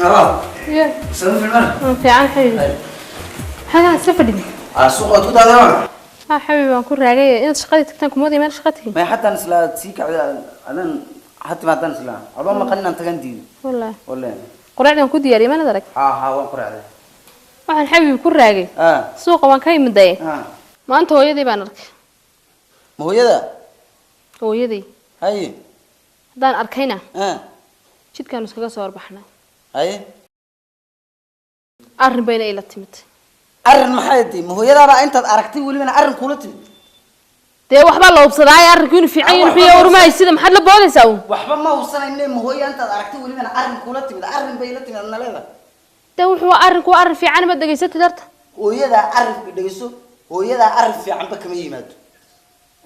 أبا يا سلام في المال في عن حبيبي هذا سفدني السوق تودا هذا حبيبي أكون راجع أنت شقتي تكتم مودي ما شقتي ما حتى نسلا تسيك على حتى ما تنسلا أبا ما قلنا أنت جندي والله قرعنا كود ياري ما ندرك ها وقرع ده waxaan xabiib ku raagay suuqa waan ka imiday maanta hooyadii baan arkay hooyadii hay hadaan arkayna jidkaan iskaga soo warbaxnay hay arrin bayna ila timid arrin maxay tahay hooyadaaba intaad aragtay waliba arrin kula timid dee waxba la hubsaday arrinkiin fiican inuu urmay sida maxad la boodaysaa waxba ma hubsanaynay hooyo intaad aragtay waliba arrin kula timid arrin bay la timid naleeda dee wuxuu arrinku arrin fiican ma dhageysatay darta hooyada arrin dhageyso hooyada arrin fiican ba kama yimaado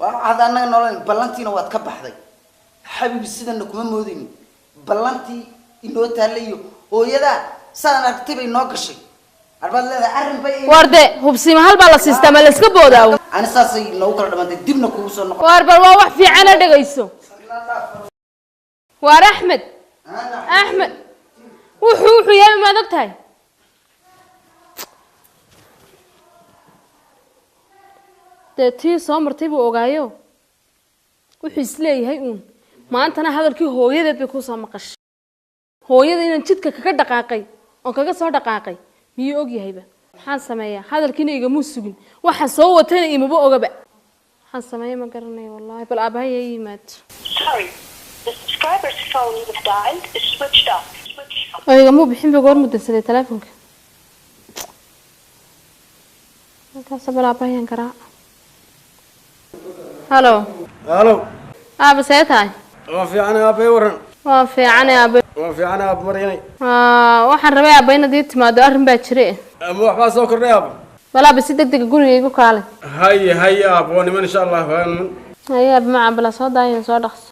waxa anaga nolol ballantiina waad ka baxday xabiib sidana kuma moodin ballantii inoo taalayo hooyada sadan aragtay bay noo gashay arbaad leedahay arrin bay warde hubsiima hal baa la siistaa ma la iska boodaa ana saasay noo kala dhamaantay dibna kugu soo noqon warbar waa wax fiican la dhageyso war Ahmed wuxuu yahay ma dogtahay tii soo martay buu ogaayo wuxuu isleeyahay maantana hadalkii hooyadeed bay ku soo maqashay hooyada inaan jidka kaga dhaqaaqay oo kaga soo dhaqaaqay miyuu og yahayba maxaan sameeyaa hadalkiina igama sugin waxa soo watana imaba ogaba maxaan sameeyaa ma garanayo wallahi bal abahay yimaad sorry the subscriber's phone you have dialed is switched off ayga mu bixin goor muddasaday telefoonka markaas bal abahay garaa هلو أبا سيتاي ما في أنا أبي ورن ما في أنا أبي مريني waxaan rabay abayna diid timaado arrin baa jire ma waxba soo kordhay ab bala bisi degdeg guriga igu kaalay hay ab wani man insha Allah hay ab ma bala soo daayin soo dhaqso